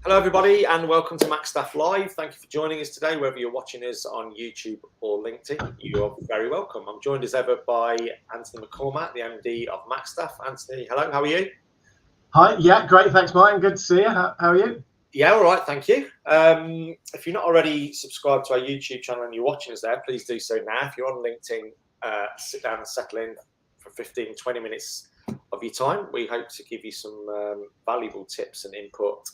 Hello everybody and welcome to Macstaff Live. Thank you for joining us today, whether you're watching us on YouTube or LinkedIn. You are very welcome. I'm joined as ever by Anthony McCormack, the MD of Macstaff. Anthony, hello, how are you? Hi, yeah, great, thanks Martin, good to see you. How are you? Yeah, all right, thank you. If you're not already subscribed to our YouTube channel and you're watching us there, please do so now. If you're on LinkedIn, sit down and settle in for 15-20 minutes of your time. We hope to give you some valuable tips and input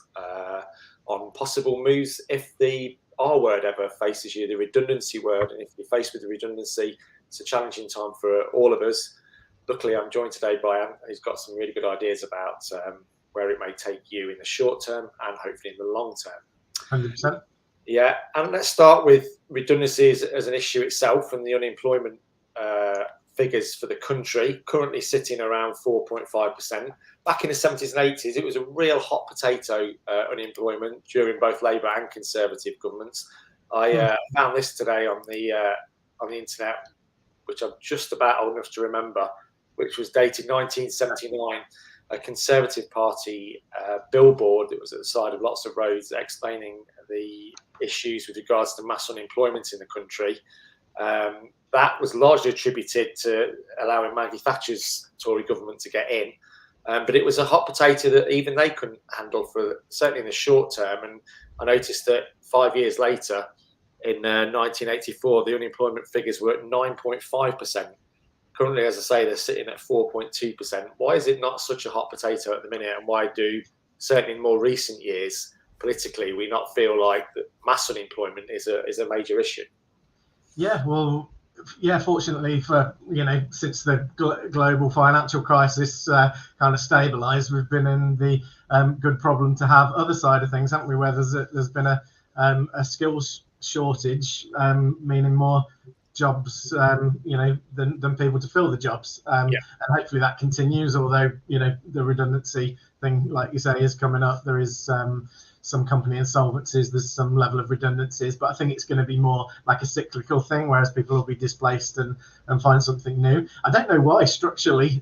on possible moves if the R word ever faces you, the redundancy word. And if you're faced with the redundancy, it's a challenging time for all of us. Luckily, I'm joined today by Anne, who's got some really good ideas about where it may take you in the short term and hopefully in the long term. 100%. Yeah, and let's start with redundancy as an issue itself and the unemployment figures for the country, currently sitting around 4.5%. Back in the 70s and 80s, it was a real hot potato unemployment during both Labour and Conservative governments. I found this today on the internet, which I'm just about old enough to remember, which was dated 1979. A Conservative Party billboard that was at the side of lots of roads explaining the issues with regards to mass unemployment in the country. That was largely attributed to allowing Maggie Thatcher's Tory government to get in. But it was a hot potato that even they couldn't handle for certainly in the short term. And I noticed that 5 years later, in 1984, the unemployment figures were at 9.5%. Currently, as I say, they're sitting at 4.2%. Why is it not such a hot potato at the minute? And why do, certainly in more recent years, politically, we not feel like that mass unemployment is a major issue? Yeah, well, yeah, fortunately for, since the global financial crisis kind of stabilised, we've been in the good problem to have other side of things, haven't we, where there's been a skills shortage, meaning more jobs, than people to fill the jobs. And hopefully that continues, although, the redundancy thing, like you say, is coming up. There is some company insolvencies, there's some level of redundancies, but I think it's going to be more like a cyclical thing, whereas people will be displaced and find something new. I don't know why structurally,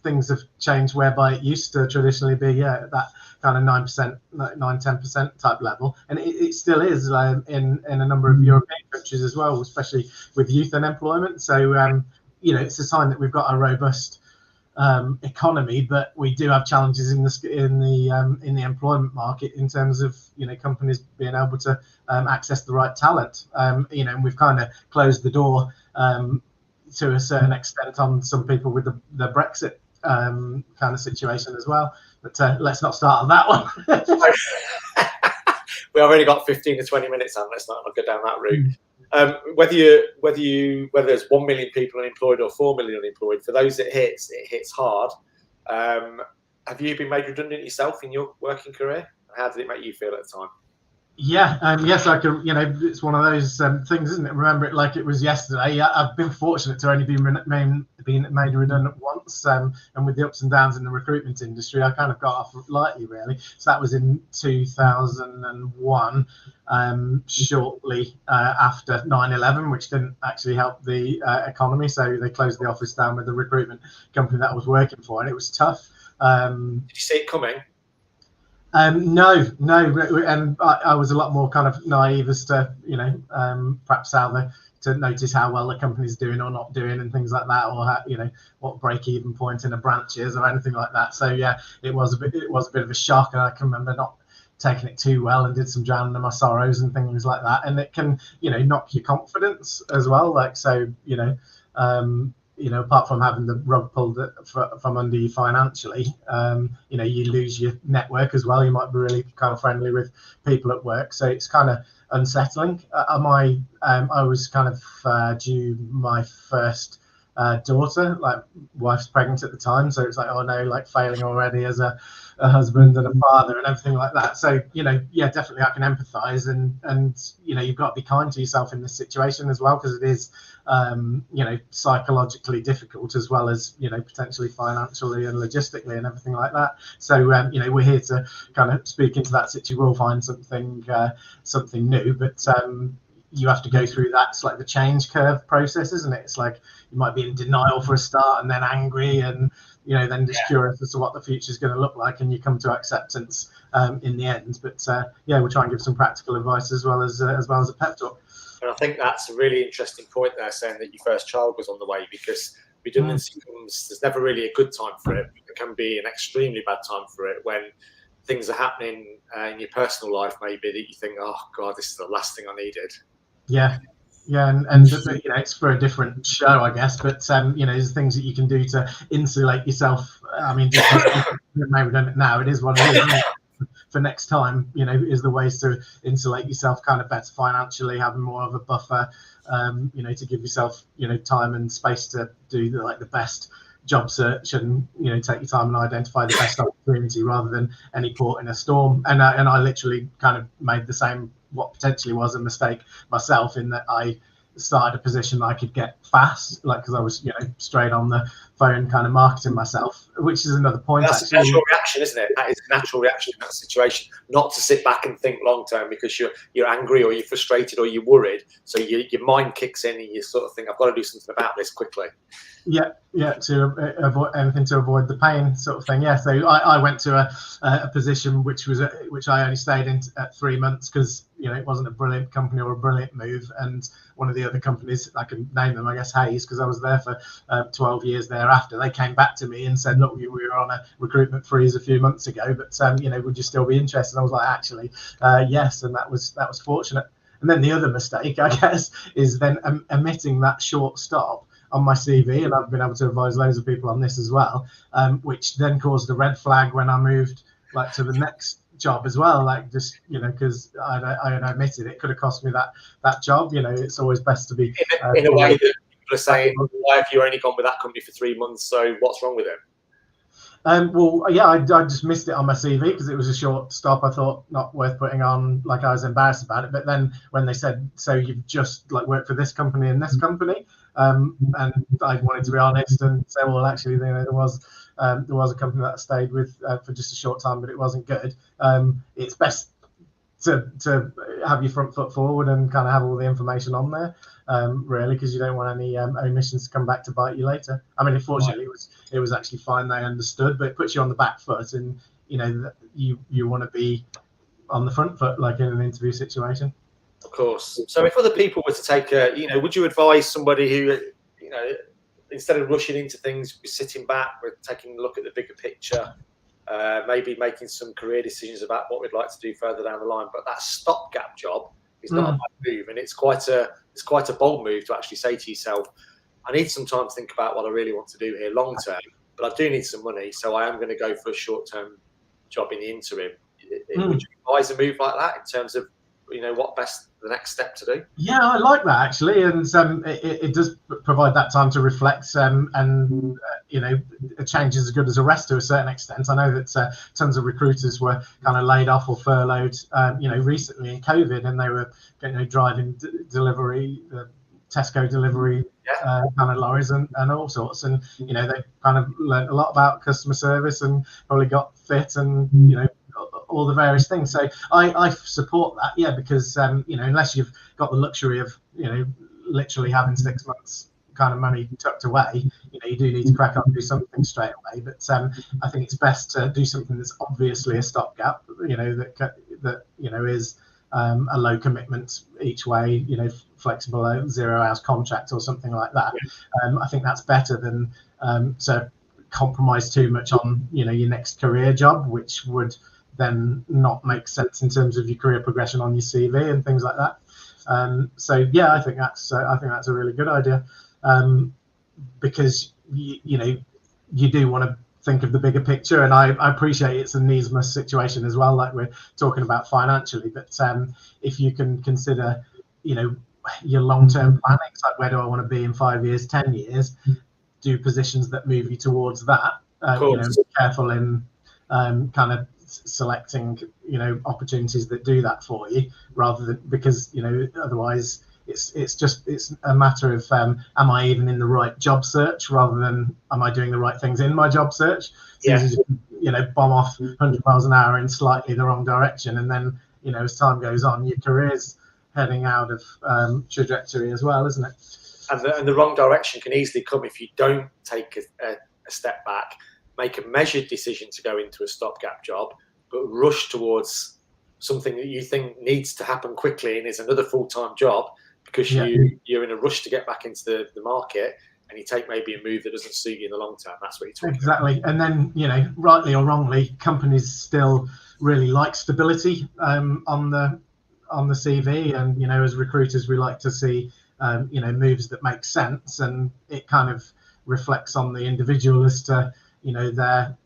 things have changed whereby it used to traditionally be that kind of 9%, 9-10% type level, and it still is in a number of European countries as well, especially with youth unemployment. So it's a sign that we've got a robust economy, but we do have challenges in the employment market in terms of companies being able to access the right talent. And we've kind of closed the door to a certain extent on some people with the Brexit kind of situation as well. But let's not start on that one. We've only got 15 to 20 minutes, and let's not go down that route. Whether there's 1 million people unemployed or 4 million unemployed, for those it hits hard. Have you been made redundant yourself in your working career? How did it make you feel at the time? Yeah, yes, I can. It's one of those things, isn't it? Remember it like it was yesterday. I've been fortunate to only be made redundant once, and with the ups and downs in the recruitment industry, I kind of got off lightly, really. So that was in 2001, shortly after 9/11, which didn't actually help the economy. So they closed the office down with the recruitment company that I was working for, and it was tough. Did you see it coming? No, and I was a lot more kind of naive as to perhaps to notice how well the company's doing or not doing and things like that, or how, what break-even point in a branch is or anything like that. So yeah, it was a bit of a shock, and I can remember not taking it too well and did some drowning in my sorrows and things like that. And it can knock your confidence as well, like so apart from having the rug pulled from under you financially, you lose your network as well. You might be really kind of friendly with people at work, so it's kind of unsettling. I was kind of due my first daughter, like wife's pregnant at the time, so it's like, oh no, like failing already as a husband and a father and everything like that. So yeah, definitely I can empathize, and you've got to be kind to yourself in this situation as well, because it is psychologically difficult, as well as potentially financially and logistically and everything like that. So we're here to kind of speak into that situation. We'll find something new, but you have to go through that. It's like the change curve process, isn't it? It's like you might be in denial for a start, and then angry, and then just curious as to what the future is going to look like, and you come to acceptance in the end. But we'll try and give some practical advice as well as a pep talk. And I think that's a really interesting point there, saying that your first child was on the way, because redundancy comes, there's never really a good time for it. It can be an extremely bad time for it when things are happening in your personal life, maybe, that you think, oh God, this is the last thing I needed. Yeah, and it's for a different show, I guess. But there's things that you can do to insulate yourself. I mean, just maybe we don't now. It is what it is. For next time, is the ways to insulate yourself kind of better financially, having more of a buffer, to give yourself, time and space to do the best job search, and take your time and identify the best opportunity rather than any port in a storm. And I literally kind of made the same, what potentially was a mistake myself, in that I started a position I could get fast, because I was straight on the phone kind of marketing myself, which is another point. That's a natural reaction, isn't it? That is a natural reaction in that situation, not to sit back and think long term because you're angry or you're frustrated or you're worried. So your mind kicks in and you sort of think, I've got to do something about this quickly. Yeah, to avoid anything, to avoid the pain, sort of thing. Yeah, so I went to a position which I only stayed in at 3 months because it wasn't a brilliant company or a brilliant move. And one of the other companies, I can name them, I guess, Hayes, because I was there for 12 years thereafter. They came back to me and said, look, we were on a recruitment freeze a few months ago, but would you still be interested? And I was like, actually, yes, and that was fortunate. And then the other mistake, I guess, is then omitting that short stop on my CV, and I've been able to advise loads of people on this as well, which then caused a red flag when I moved to the next job as well, because I omitted it. Could have cost me that job. It's always best to be in a way that people are saying, why have you only gone with that company for 3 months? So what's wrong with it? I just missed it on my CV because it was a short stop. I thought not worth putting on. I was embarrassed about it. But then when they said, so you've just worked for this company and this company, and I wanted to be honest and say, well, actually, there was a company that I stayed with for just a short time, but it wasn't good. It's best to have your front foot forward and kind of have all the information on there, really, because you don't want any omissions to come back to bite you later. I mean, unfortunately, it was actually fine. They understood, but it puts you on the back foot, and you want to be on the front foot, in an interview situation. Of course. So if other people were to take would you advise somebody who, instead of rushing into things, sitting back, we're taking a look at the bigger picture, maybe making some career decisions about what we'd like to do further down the line? But that stopgap job is not a bad move, and it's quite a bold move to actually say to yourself, I need some time to think about what I really want to do here long term, but I do need some money, so I am going to go for a short term job in the interim. Would you advise a move like that in terms of what best the next step to do? Yeah, I like that actually, and it does provide that time to reflect, and a change is as good as a rest to a certain extent. I know that tons of recruiters were kind of laid off or furloughed, recently in COVID, and they were driving delivery, Tesco delivery kind of lorries and all sorts, and they kind of learned a lot about customer service and probably got fit and all the various things. So I support that, because unless you've got the luxury of literally having 6 months kind of money tucked away, you do need to crack up and do something straight away. But I think it's best to do something that's obviously a stopgap, that is a low commitment each way, flexible 0 hours contract or something like that. I think that's better than to compromise too much on your next career job, which would then not make sense in terms of your career progression on your CV and things like that. I think that's a really good idea, because you do want to think of the bigger picture, and I appreciate it's a needs must situation as well, like we're talking about financially. But if you can consider your long-term planning, it's like, where do I want to be in 5 years, 10 years, do positions that move you towards that. Be careful in kind of selecting opportunities that do that for you, rather than, because otherwise it's a matter of am I even in the right job search, rather than am I doing the right things in my job search. Bomb off 100 miles an hour in slightly the wrong direction, and then as time goes on, your career's heading out of trajectory as well, isn't it? And the wrong direction can easily come if you don't take a step back make a measured decision to go into a stopgap job, but rush towards something that you think needs to happen quickly and is another full-time job because you're in a rush to get back into the market, and you take maybe a move that doesn't suit you in the long term. That's what you're talking exactly. About. And then, you know, rightly or wrongly, companies still really like stability on the CV, and, you know, as recruiters, we like to see you know, moves that make sense, and it kind of reflects on the individual as to, you know, their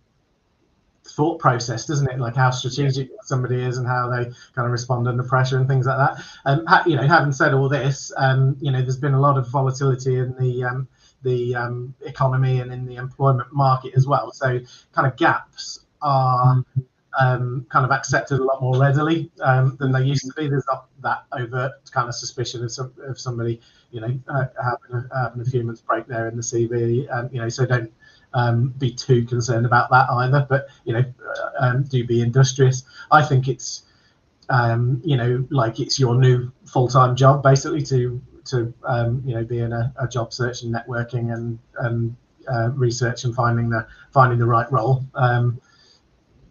thought process, doesn't it? Like how strategic somebody is and how they kind of respond under pressure and things like that. You know, having said all this, you know, there's been a lot of volatility in the economy and in the employment market as well. So kind of gaps are kind of accepted a lot more readily than they used to be. There's not that overt kind of suspicion of somebody, you know, having a few months break there in the CV. You know, so don't be too concerned about that either. But, you know, do be industrious. I think it's, you know, like it's your new full-time job basically to you know, be in a job search and networking and research and finding the right role.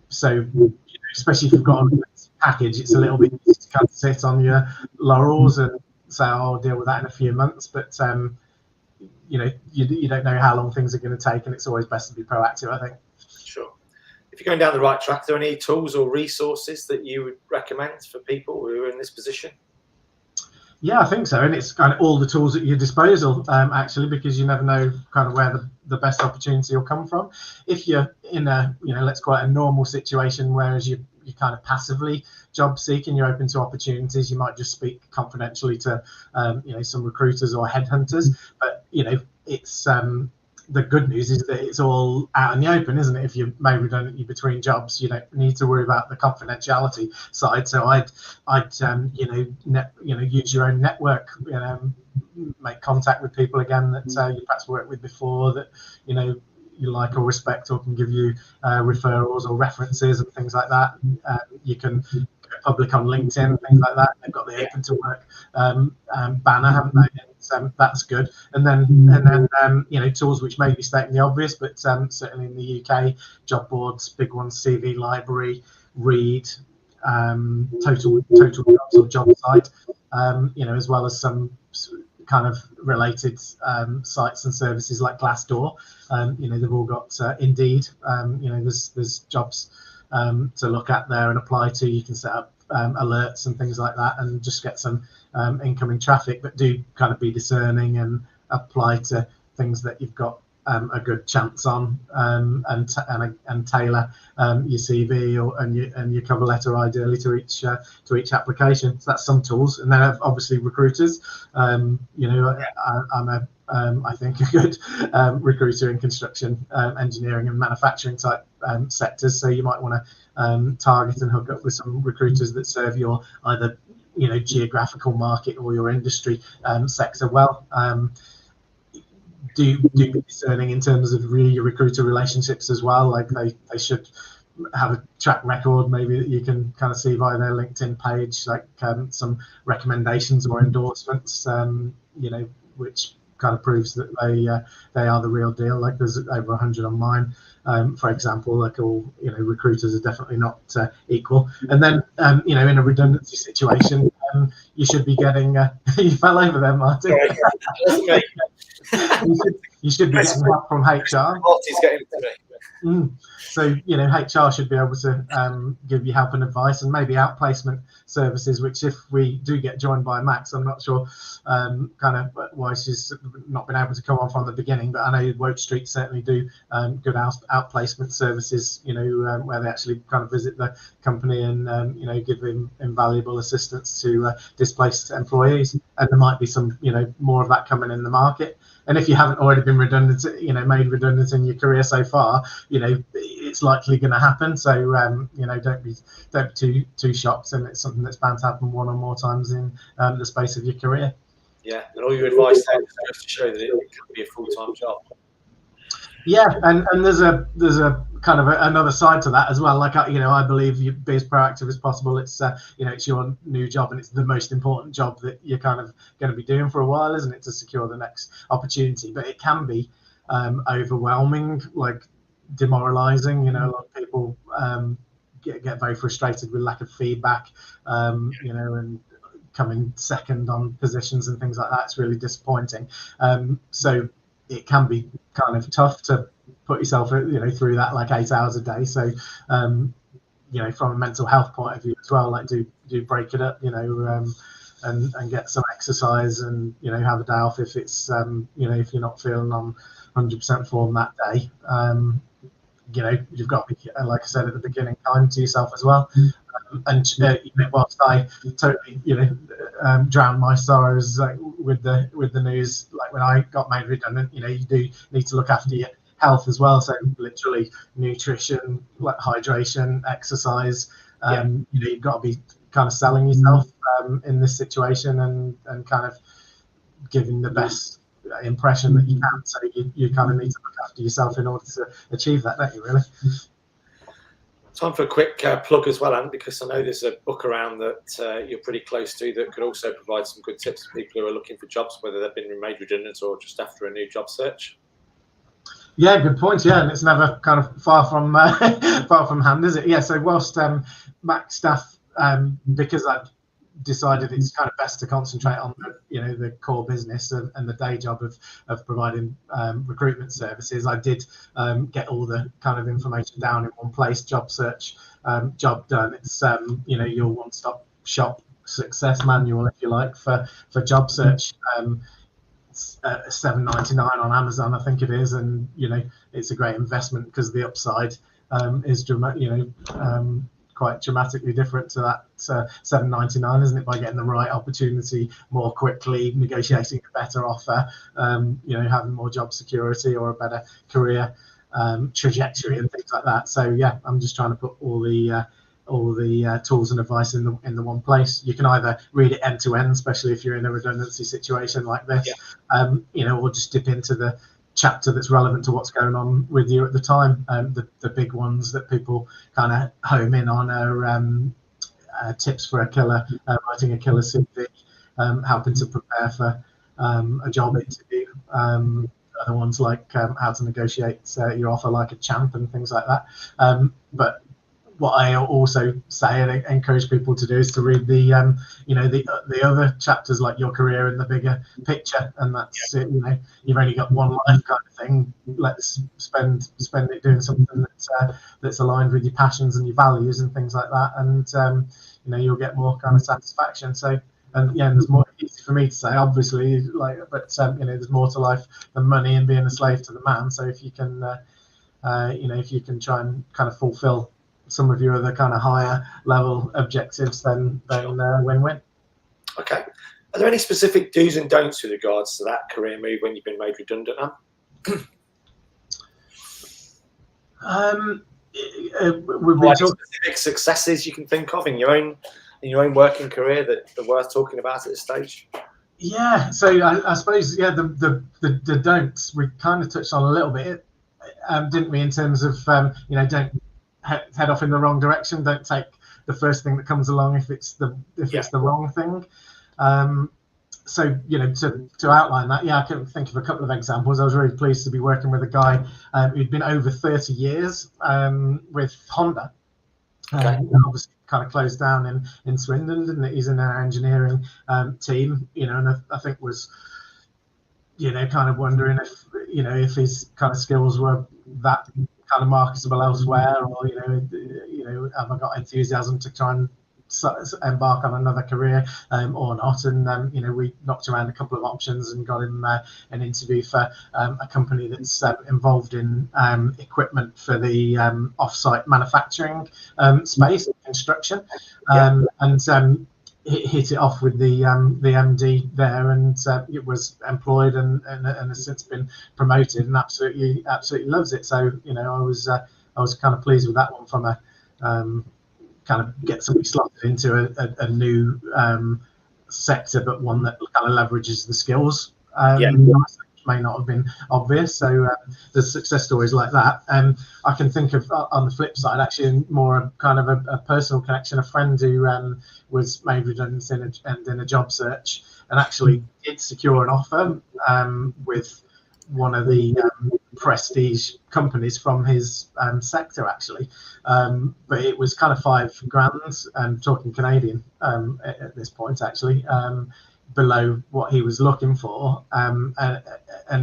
So, you know, especially if you've got a package, it's a little bit easy to kind of sit on your laurels and say, oh, I'll deal with that in a few months. But, you know, you don't know how long things are going to take, and it's always best to be proactive, I think. Sure. If you're going down the right track, are there any tools or resources that you would recommend for people who are in this position? Yeah, I think so, and it's kind of all the tools at your disposal, actually, because you never know kind of where the best opportunity will come from. If you're in a, you know, let's call it a normal situation, whereas you're kind of passively job seeking, you're open to opportunities, you might just speak confidentially to, you know, some recruiters or headhunters. But, you know, it's the good news is that it's all out in the open, isn't it? If you're made redundant between jobs, you don't need to worry about the confidentiality side. So I'd you know, use your own network, you know, make contact with people again that you perhaps worked with before that, you know, you like or respect, or can give you referrals or references and things like that. You can go public on LinkedIn and things like that. They've got the open to work banner, haven't they? And, that's good. And then you know, tools which may be stating the obvious, but certainly in the UK, job boards, big ones, CV Library, Read, Total Jobs or Job Site, you know, as well as some kind of related sites and services like Glassdoor. You know, they've all got Indeed. You know, there's jobs to look at there and apply to. You can set up alerts and things like that, and just get some incoming traffic. But do kind of be discerning and apply to things that you've got a good chance on, and tailor your CV and your cover letter ideally to each application. So that's some tools. And then obviously recruiters. You know, I'm I think a good recruiter in construction, engineering and manufacturing type sectors. So you might want to target and hook up with some recruiters that serve your either, you know, geographical market or your industry sector well. Do be discerning in terms of really your recruiter relationships as well. Like they should have a track record, maybe that you can kind of see via their LinkedIn page, like some recommendations or endorsements, you know, which kind of proves that they are the real deal. Like there's over 100 on mine, for example. Like all, you know, recruiters are definitely not equal. And then you know, in a redundancy situation, you should be getting you fell over there, Martin. You should be getting help from HR. So, you know, HR should be able to give you help and advice, and maybe outplacement services, which if we do get joined by Max, I'm not sure kind of why she's not been able to come on from the beginning, but I know Woke Street certainly do good outplacement services, you know, where they actually kind of visit the company and, you know, give them invaluable assistance to displaced employees. And there might be some, you know, more of that coming in the market. And if you haven't already been redundant, you know, made redundant in your career so far, you know, it's likely going to happen. So, you know, don't be too shocked. And it's something that's bound to happen one or more times in the space of your career. Yeah, and all your advice there is to show that it can be a full-time job. Yeah, and there's a kind of another side to that as well. Like, you know, I believe you be as proactive as possible. It's you know, it's your new job, and it's the most important job that you're kind of going to be doing for a while, isn't it, to secure the next opportunity? But it can be overwhelming. Like, demoralizing. You know, a lot of people get very frustrated with lack of feedback, you know, and coming second on positions and things like that. It's really disappointing. So it can be kind of tough to put yourself, you know, through that like 8 hours a day. So you know, from a mental health point of view as well, like do break it up, you know, and get some exercise, and you know, have a day off if it's you know, if you're not feeling on 100% form that day. You know, you've got to be, like I said at the beginning, kind to yourself as well. And you know, whilst I totally, you know, drown my sorrows with the news, like when I got made redundant, you know, you do need to look after your health as well. So literally nutrition, like hydration, exercise. You know, you've got to be kind of selling yourself in this situation, and kind of giving the best impression that you can. So you kind of need to look after yourself in order to achieve that, don't you, really? Time for a quick plug as well, Anne, because I know there's a book around that you're pretty close to that could also provide some good tips for people who are looking for jobs, whether they've been made redundant or just after a new job search. Yeah, good point. Yeah, and it's never kind of far from far from hand, is it? Yeah. So whilst Macstaff, because I've decided it's kind of best to concentrate on the, you know, the core business and the day job of providing recruitment services, I did get all the kind of information down in one place. Job search, job done. It's you know, your one-stop shop success manual, if you like, for job search. $7.99 on Amazon, I think it is, and you know, it's a great investment because the upside is quite dramatically different to that $7.99, isn't it? By getting the right opportunity more quickly, negotiating a better offer, you know, having more job security or a better career trajectory and things like that. So yeah, I'm just trying to put all the tools and advice in the one place. You can either read it end to end, especially if you're in a redundancy situation like this, you know, or just dip into the chapter that's relevant to what's going on with you at the time. The big ones that people kind of home in on are tips for a killer, writing a killer CV, helping to prepare for a job interview. Other ones like how to negotiate your offer like a champ and things like that. But what I also say and encourage people to do is to read the you know, the other chapters, like your career in the bigger picture, and that's it. You know, you've only got one life, kind of thing. Let's spend it doing something that's aligned with your passions and your values and things like that, and you know, you'll get more kind of satisfaction. So, and yeah, and there's more, easy for me to say, obviously, like, but you know, there's more to life than money and being a slave to the man. So if you can you know, if you can try and kind of fulfill some of your other kind of higher level objectives, then win-win. Okay. Are there any specific do's and don'ts with regards to that career move when you've been made redundant, Anne? Specific successes you can think of in your own working career that are worth talking about at this stage? Yeah. So I suppose, yeah, the don'ts we kind of touched on a little bit, didn't we? In terms of you know, don't head off in the wrong direction. Don't take the first thing that comes along if it's the wrong thing. So, you know, to outline that, yeah, I can think of a couple of examples. I was really pleased to be working with a guy who'd been over 30 years with Honda. Obviously kind of closed down in Swindon, and he's in our engineering team, you know, and I think was, you know, kind of wondering if, you know, if his kind of skills were that kind of marketable elsewhere, or you know, have I got enthusiasm to try and embark on another career or not? And you know, we knocked around a couple of options and got him an interview for a company that's involved in equipment for the off-site manufacturing space, construction, and hit it off with the MD there, and it was employed and has since been promoted, and absolutely loves it. So, you know, I was kind of pleased with that one from a kind of get somebody slotted into a new sector, but one that kind of leverages the skills. May not have been obvious. So there's success stories like that. I can think of, on the flip side, actually more kind of a personal connection, a friend who was made redundant and in a job search, and actually did secure an offer with one of the prestige companies from his sector, actually. But it was kind of £5,000, talking Canadian at this point, actually, below what he was looking for, and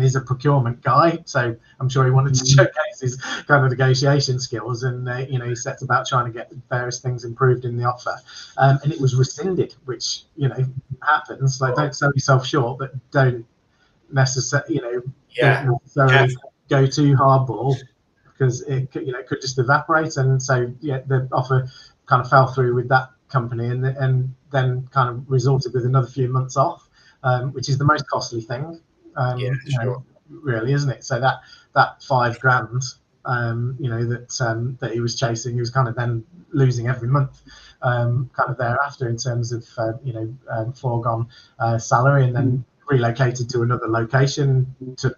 he's a procurement guy, so I'm sure he wanted to showcase his kind of negotiation skills, and he sets about trying to get various things improved in the offer, and it was rescinded, which happens. So don't sell yourself short, but don't necessarily go too hardball, because it could just evaporate. And so the offer kind of fell through with that company, and then kind of resulted with another few months off, which is the most costly thing, really, isn't it? So that £5,000 that he was chasing, he was kind of then losing every month, kind of thereafter, in terms of foregone salary, and then relocated to another location to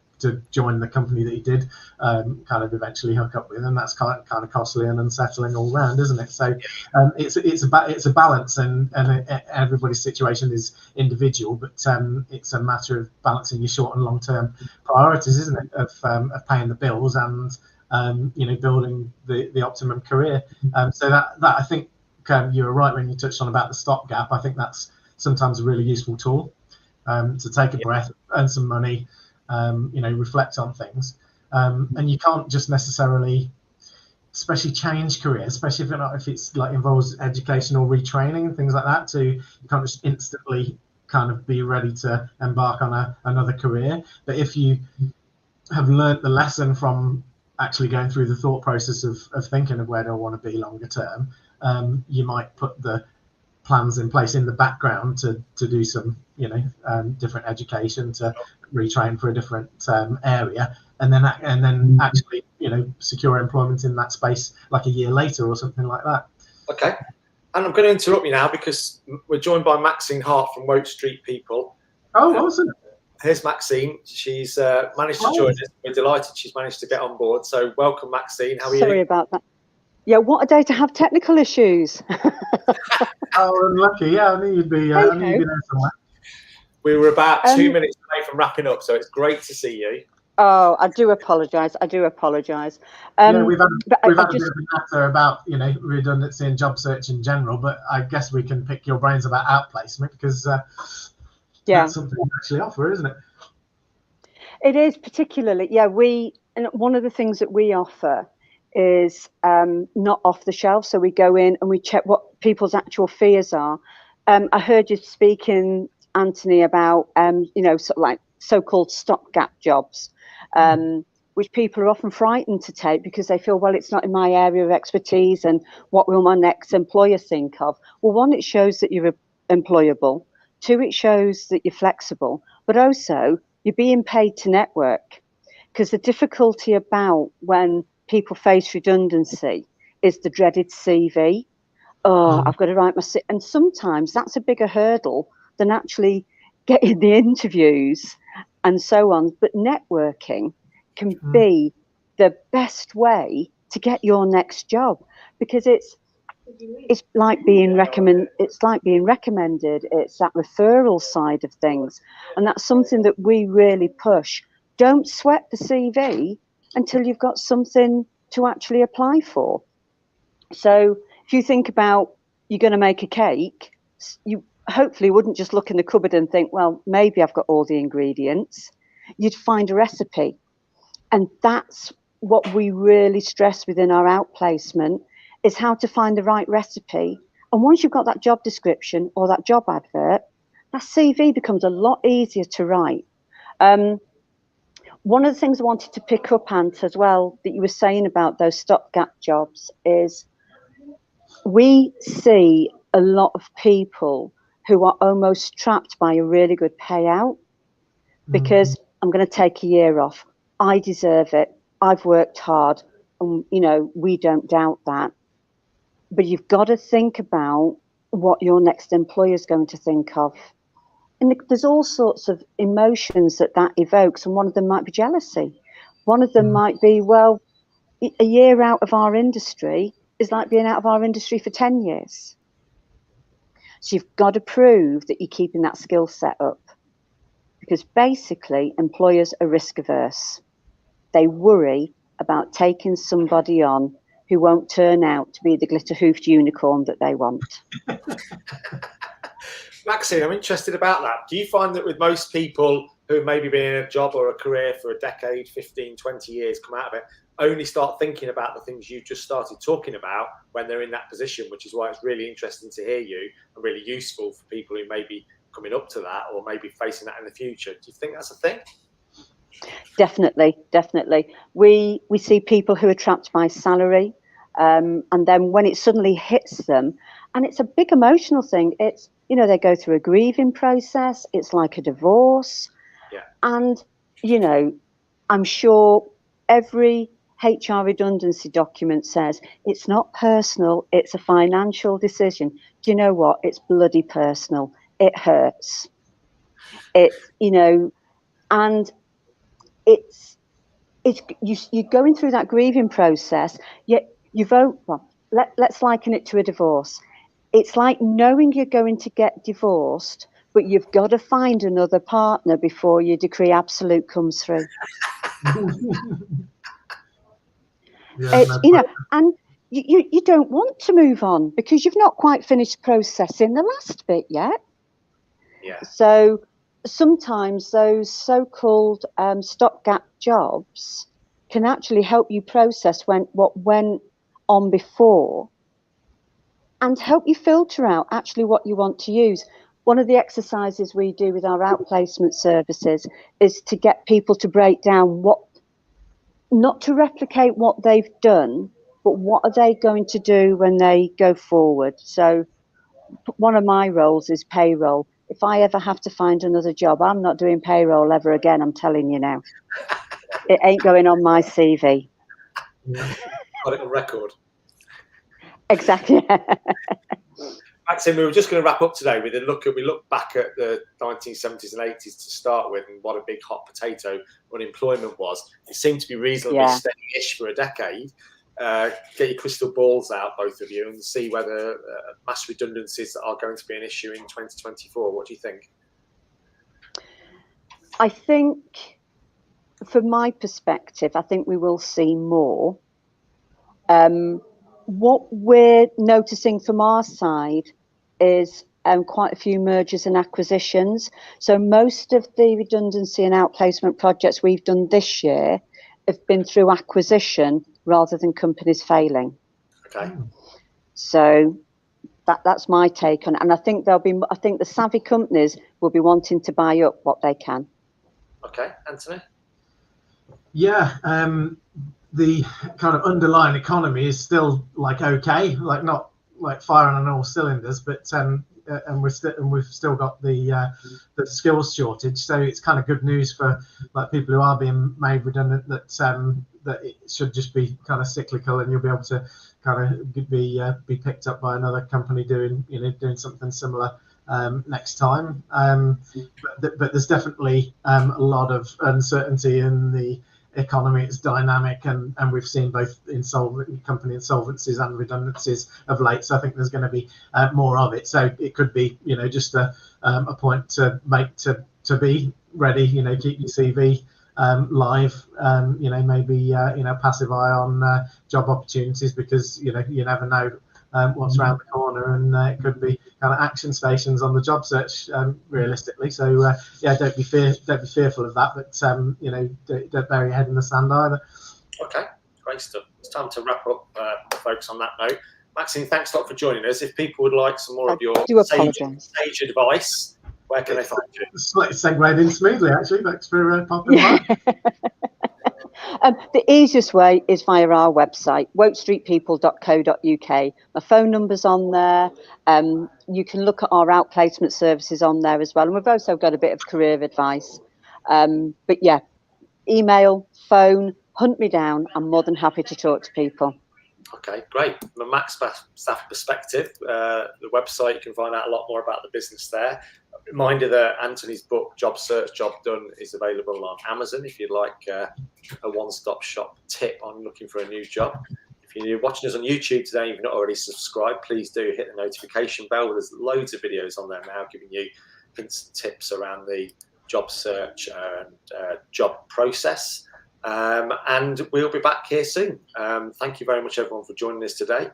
join the company that he did kind of eventually hook up with, and that's kind of costly and unsettling all round, isn't it? So it's a balance, and everybody's situation is individual, but it's a matter of balancing your short and long term priorities, isn't it? Of paying the bills and building the optimum career. So that I think you were right when you touched on about the stopgap. I think that's sometimes a really useful tool to take a breath, earn some money, reflect on things, and you can't just necessarily, especially change career, especially if it's like involves education or retraining and things like that. You can't just instantly kind of be ready to embark on another career. But if you have learnt the lesson from actually going through the thought process of thinking of where do I want to be longer term, you might put the plans in place in the background to do some different education, to retrain for a different area, and then actually secure employment in that space like a year later or something like that. Okay, and I'm going to interrupt you now because we're joined by Maxine Hart from Woke Street People. Oh, awesome. Here's Maxine. She's managed to join us. We're delighted she's managed to get on board. So welcome, Maxine. How are you? Sorry about that. Yeah, what a day to have technical issues. Oh, unlucky. Yeah, I knew you'd be there somewhere. We were about 2 minutes away from wrapping up, so it's great to see you. Oh, I do apologise. We've had a bit of a matter about redundancy and job search in general, but I guess we can pick your brains about outplacement, because that's something we actually offer, isn't it? It is, particularly. Yeah, and one of the things that we offer is not off the shelf. So we go in and we check what people's actual fears are. I heard you speaking, Anthony, about sort of like so-called stopgap jobs, which people are often frightened to take because they feel, well, it's not in my area of expertise, and what will my next employer think of? Well, one, it shows that you're employable. Two, it shows that you're flexible, but also you're being paid to network. Because the difficulty about when people face redundancy is the dreaded CV. I've got to write my CV. And sometimes that's a bigger hurdle than actually getting the interviews and so on. But networking can be the best way to get your next job, because it's like being recommended. It's like being recommended. It's that referral side of things, and that's something that we really push. Don't sweat the CV until you've got something to actually apply for. So if you think about you're going to make a cake, you hopefully wouldn't just look in the cupboard and think, well, maybe I've got all the ingredients. You'd find a recipe. And that's what we really stress within our outplacement, is how to find the right recipe. And once you've got that job description or that job advert, that CV becomes a lot easier to write. One of the things I wanted to pick up, Ant, as well, that you were saying about those stopgap jobs, is we see a lot of people who are almost trapped by a really good payout, because I'm going to take a year off. I deserve it. I've worked hard. And, we don't doubt that. But you've got to think about what your next employer is going to think of. And there's all sorts of emotions that evokes, and one of them might be jealousy. One of them might be, well, a year out of our industry is like being out of our industry for 10 years. So you've got to prove that you're keeping that skill set up, because basically employers are risk averse. they worry about taking somebody on who won't turn out to be the glitter-hoofed unicorn that they want. Maxine, I'm interested about that. Do you find that with most people who have maybe been in a job or a career for a decade, 15, 20 years, come out of it, only start thinking about the things you just started talking about when they're in that position, which is why it's really interesting to hear you and really useful for people who may be coming up to that or maybe facing that in the future. Do you think that's a thing? Definitely. We see people who are trapped by salary, and then when it suddenly hits them, and it's a big emotional thing, it's, you know, they go through a grieving process, it's like a divorce. Yeah. And, you know, I'm sure every HR redundancy document says it's not personal, it's a financial decision. Do you know what? It's bloody personal. It hurts. It's, you know, and it's you're going through that grieving process, yet you vote. Well, let's liken it to a divorce. It's like knowing you're going to get divorced, but you've got to find another partner before your decree absolute comes through. You know, and you don't want to move on because you've not quite finished processing the last bit yet. Yeah. So sometimes those so-called stopgap jobs can actually help you process what went on before and help you filter out actually what you want to use. One of the exercises we do with our outplacement services is to get people to break down not to replicate what they've done, but what are they going to do when they go forward. So one of my roles is payroll. If I ever have to find another job, I'm not doing payroll ever again, I'm telling you now. It ain't going on my CV. Yeah. Got it on record. Exactly. Maxine, we were just going to wrap up today with we look back at the 1970s and 80s to start with, and what a big hot potato unemployment was. It seemed to be reasonably steady-ish for a decade. Get your crystal balls out, both of you, and see whether mass redundancies are going to be an issue in 2024. What do you think? I think, from my perspective, I think we will see more. What we're noticing from our side is quite a few mergers and acquisitions. So most of the redundancy and outplacement projects we've done this year have been through acquisition rather than companies failing. Okay. So that's my take on it. And I think the savvy companies will be wanting to buy up what they can. Okay, Anthony? Yeah, the kind of underlying economy is still like okay, like not like firing on all cylinders, but and we've still got the skills shortage. So it's kind of good news for like people who are being made redundant that that it should just be kind of cyclical, and you'll be able to kind of be picked up by another company doing something similar next time. But there's definitely a lot of uncertainty in the economy. It's dynamic, and we've seen both company insolvencies and redundancies of late. So I think there's going to be more of it. So it could be just a point to make to be ready. Keep your CV live. Maybe passive eye on job opportunities, because you never know what's around the corner, and it could be kind of action stations on the job search, realistically. So don't be fearful of that, but don't bury your head in the sand either. Okay, great stuff. It's time to wrap up, folks, on that note. Maxine, thanks a lot for joining us. If people would like some more of your sage advice, where can they find you? It's segued in smoothly, actually. Thanks for popping by. The easiest way is via our website, wokestreetpeople.co.uk. My phone number's on there. You can look at our outplacement services on there as well. And we've also got a bit of career advice. But yeah, email, phone, hunt me down. I'm more than happy to talk to people. Okay, great. From a Macstaff perspective, the website, you can find out a lot more about the business there. Reminder that Anthony's book, Job Search, Job Done, is available on Amazon if you'd like a one-stop shop tip on looking for a new job. If you're watching us on YouTube today and you've not already subscribed, please do hit the notification bell. There's loads of videos on there now giving you hints and tips around the job search and job process. And we'll be back here soon. Thank you very much, everyone, for joining us today.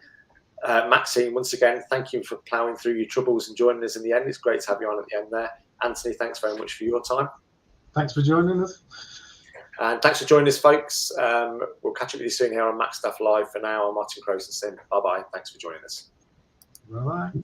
Maxine, once again, thank you for ploughing through your troubles and joining us in the end. It's great to have you on at the end there. Anthony, thanks very much for your time. Thanks for joining us. And thanks for joining us, folks. We'll catch up with you soon here on Macstaff Live. For now, I'm Martin Croson. Bye-bye. Thanks for joining us. Bye-bye.